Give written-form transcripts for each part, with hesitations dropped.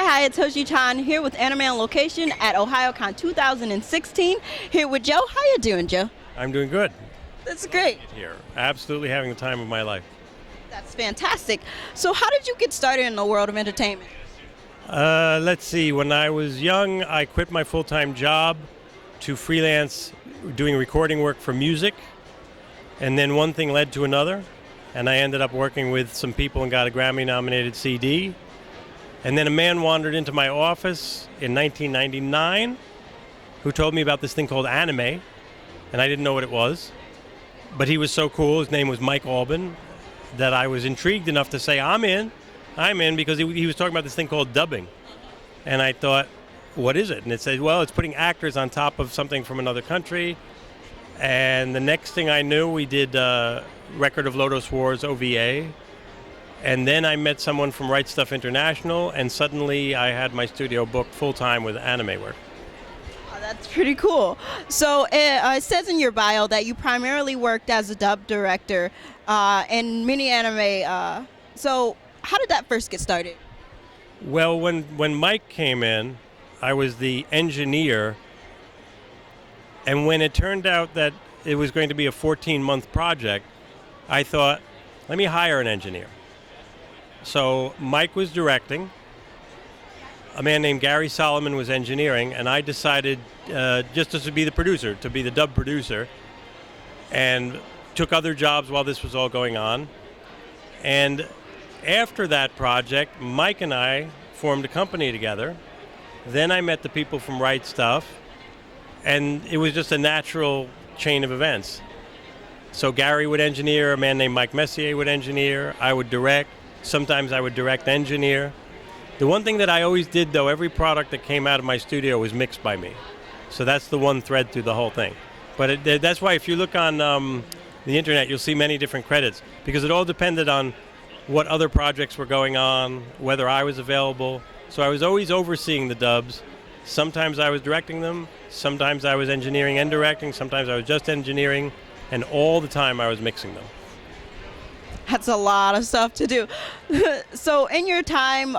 Hi, it's Hoshi-chan here with Anime on Location at Ohayocon 2016. Here with Joe. How you doing, Joe? I'm doing good. That's great. Here, absolutely having the time of my life. That's fantastic. So how did you get started in the world of entertainment? Let's see, when I was young, I quit my full-time job to freelance doing recording work for music, and then one thing led to another, and I ended up working with some people and got a Grammy-nominated CD. And then a man wandered into my office in 1999 who told me about this thing called anime, and I didn't know what it was. But he was so cool, his name was Mike Albin, that I was intrigued enough to say, I'm in, because he was talking about this thing called dubbing. And I thought, what is it? And it said, well, it's putting actors on top of something from another country. And the next thing I knew, we did Record of Lodoss War's OVA. And then I met someone from Right Stuff International, and suddenly I had my studio booked full-time with anime work. Oh, that's pretty cool. So it says in your bio that you primarily worked as a dub director in mini anime. So how did that first get started? Well, when Mike came in, I was the engineer, and when it turned out that it was going to be a 14-month project, I thought, let me hire an engineer. So Mike was directing, a man named Gary Solomon was engineering, and I decided just to be the producer, to be the dub producer, and took other jobs while this was all going on. And after that project, Mike and I formed a company together. Then I met the people from Right Stuff, and it was just a natural chain of events. So Gary would engineer, a man named Mike Messier would engineer, I would direct. Sometimes I would direct engineer. The one thing that I always did, though, every product that came out of my studio was mixed by me. So that's the one thread through the whole thing. But that's why if you look on the internet, you'll see many different credits, because it all depended on what other projects were going on, whether I was available. So I was always overseeing the dubs. Sometimes I was directing them, sometimes I was engineering and directing, sometimes I was just engineering, and all the time I was mixing them. That's a lot of stuff to do. So in your time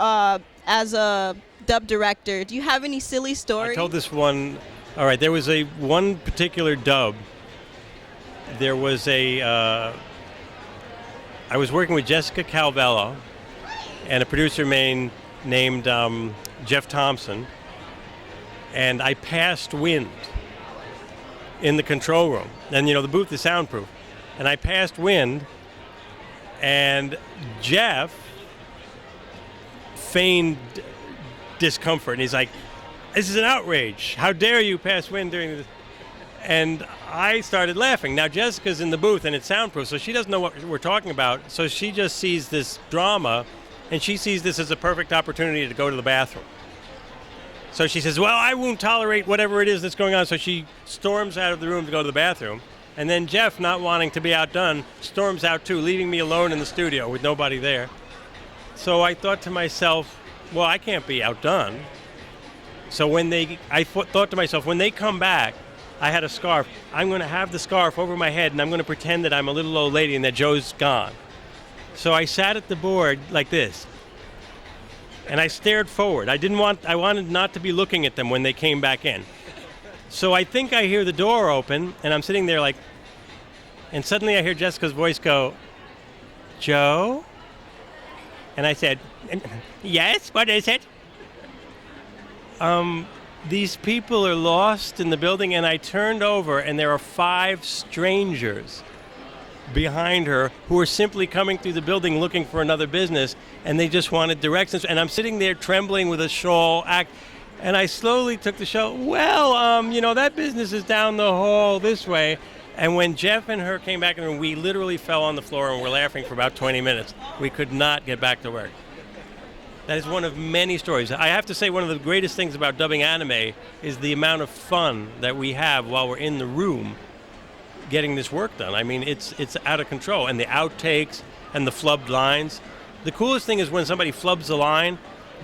as a dub director, do you have any silly stories? I told this one. All right, there was one particular dub. There was I was working with Jessica Calvello and a producer named Jeff Thompson, and I passed wind in the control room. And the booth is soundproof. And I passed wind, and Jeff feigned discomfort, and he's like, this is an outrage. How dare you pass wind during this? And I started laughing. Now, Jessica's in the booth, and it's soundproof, so she doesn't know what we're talking about. So she just sees this drama, and she sees this as a perfect opportunity to go to the bathroom. So she says, well, I won't tolerate whatever it is that's going on. So she storms out of the room to go to the bathroom. And then Jeff, not wanting to be outdone, storms out too, leaving me alone in the studio with nobody there. So I thought to myself, well, I can't be outdone. So I thought to myself, when they come back, I had a scarf. I'm going to have the scarf over my head, and I'm going to pretend that I'm a little old lady and that Joe's gone. So I sat at the board like this, and I stared forward. I wanted not to be looking at them when they came back in. So I think I hear the door open, and I'm sitting there like, and suddenly I hear Jessica's voice go, Joe? And I said, yes, what is it? These people are lost in the building, and I turned over, and there are 5 strangers behind her who are simply coming through the building looking for another business, and they just wanted directions. And I'm sitting there trembling with a shawl, and I slowly took the show. Well, that business is down the hall this way. And when Jeff and her came back in the room, we literally fell on the floor and were laughing for about 20 minutes. We could not get back to work. That is one of many stories. I have to say, one of the greatest things about dubbing anime is the amount of fun that we have while we're in the room getting this work done. I mean, it's out of control. And the outtakes and the flubbed lines. The coolest thing is when somebody flubs a line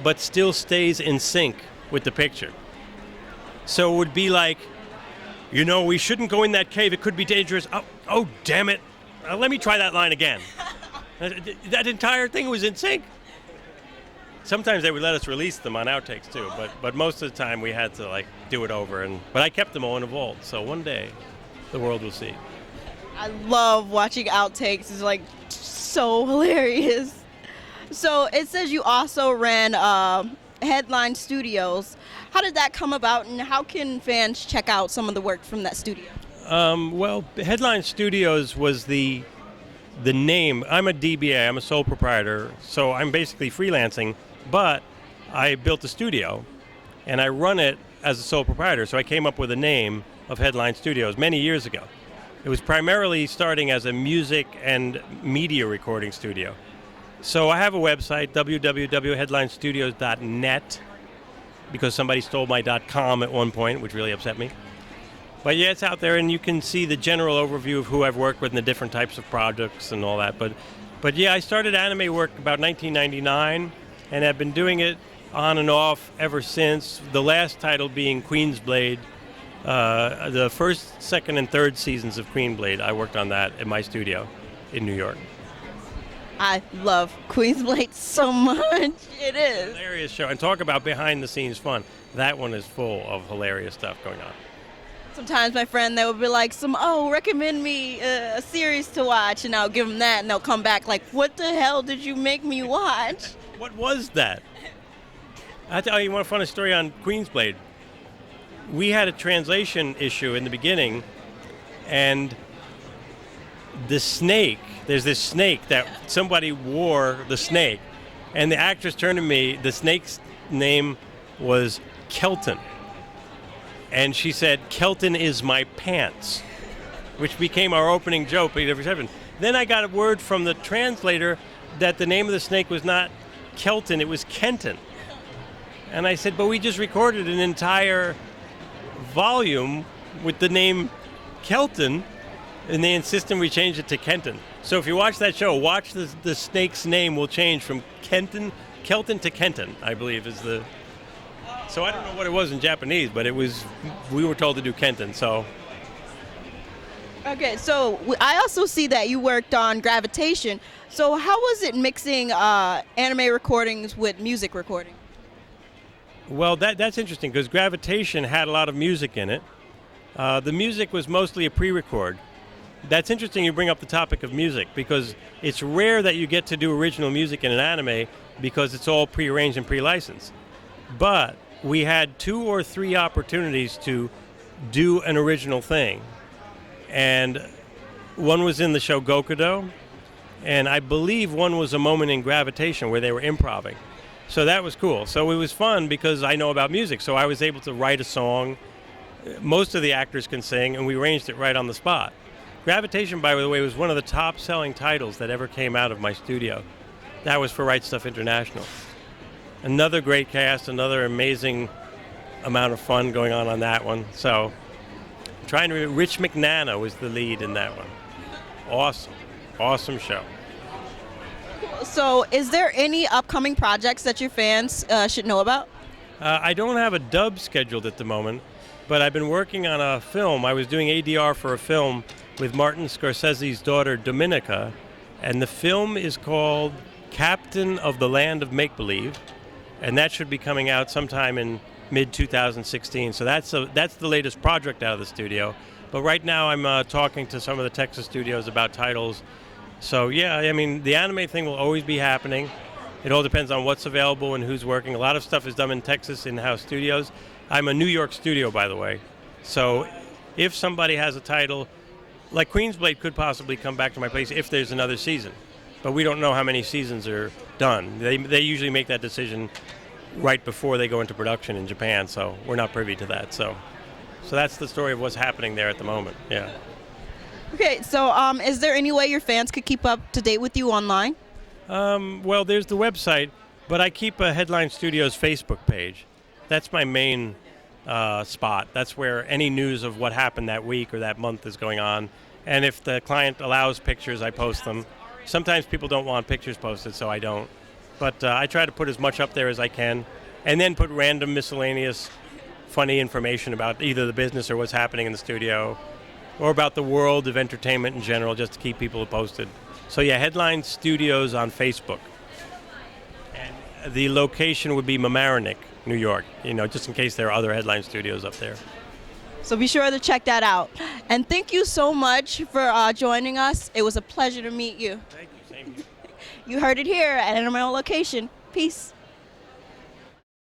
but still stays in sync with the picture. So it would be like, we shouldn't go in that cave. It could be dangerous. Oh damn it. Let me try that line again. That entire thing was in sync. Sometimes they would let us release them on outtakes too, but most of the time we had to like do it over. But I kept them all in a vault, so one day the world will see. I love watching outtakes. It's like so hilarious. So it says you also ran Headline Studios. How did that come about, and how can fans check out some of the work from that studio? Well, Headline Studios was the name. I'm a DBA. I'm a sole proprietor, so I'm basically freelancing. But I built a studio, and I run it as a sole proprietor. So I came up with a name of Headline Studios many years ago. It was primarily starting as a music and media recording studio. So I have a website, www.headlinestudios.net, because somebody stole my .com at one point, which really upset me. But yeah, it's out there, and you can see the general overview of who I've worked with and the different types of projects and all that. But yeah, I started anime work about 1999, and I've been doing it on and off ever since, the last title being Queensblade. The first, second, and third seasons of Queensblade, I worked on that in my studio in New York. I love Queensblade so much. It is. Hilarious show. And talk about behind-the-scenes fun. That one is full of hilarious stuff going on. Sometimes my friend, they would be like, recommend me a series to watch, and I'll give them that, and they'll come back like, what the hell did you make me watch? What was that? I'll tell you one funny story on Queensblade. We had a translation issue in the beginning, and the snake, there's this snake that somebody wore the snake, and the actress turned to me, the snake's name was Kelton. And she said, Kelton is my pants, which became our opening joke every seven. Then I got a word from the translator that the name of the snake was not Kelton, it was Kenton. And I said, but we just recorded an entire volume with the name Kelton, and they insisted we change it to Kenton. So if you watch that show, watch the snake's name will change from Kelton to Kenton, I believe is the... So I don't know what it was in Japanese, but we were told to do Kenton, so... Okay, so I also see that you worked on Gravitation. So how was it mixing anime recordings with music recording? Well, that's interesting, because Gravitation had a lot of music in it. The music was mostly a pre-record. That's interesting you bring up the topic of music, because it's rare that you get to do original music in an anime because it's all pre-arranged and pre-licensed. But we had 2 or 3 opportunities to do an original thing. And one was in the show Gokudo, and I believe one was a moment in Gravitation where they were improvising. So that was cool. So it was fun because I know about music, so I was able to write a song. Most of the actors can sing, and we arranged it right on the spot. Gravitation, by the way, was one of the top-selling titles that ever came out of my studio. That was for Right Stuff International. Another great cast, another amazing amount of fun going on that one. So, Rich McNana was the lead in that one. Awesome show. So, is there any upcoming projects that your fans should know about? I don't have a dub scheduled at the moment, but I've been working on a film. I was doing ADR for a film with Martin Scorsese's daughter, Dominica, and the film is called Captain of the Land of Make-Believe, and that should be coming out sometime in mid-2016. So that's the latest project out of the studio. But right now I'm talking to some of the Texas studios about titles. So yeah, I mean, the anime thing will always be happening. It all depends on what's available and who's working. A lot of stuff is done in Texas in-house studios. I'm a New York studio, by the way. So if somebody has a title, like Queensblade could possibly come back to my place if there's another season. But we don't know how many seasons are done. They usually make that decision right before they go into production in Japan, so we're not privy to that. So that's the story of what's happening there at the moment, yeah. Okay, so is there any way your fans could keep up to date with you online? Well, there's the website, but I keep a Headline Studios Facebook page. That's my main spot. That's where any news of what happened that week or that month is going on. And if the client allows pictures, I post them. Sometimes people don't want pictures posted, so I don't. But I try to put as much up there as I can, and then put random miscellaneous funny information about either the business or what's happening in the studio, or about the world of entertainment in general, just to keep people posted. So yeah, Headline Studios on Facebook. the location would be Mamaroneck, New York. Just in case there are other headline studios up there. So be sure to check that out. And thank you so much for joining us. It was a pleasure to meet you. Thank you. Same here. You heard it here at Animal Location. Peace.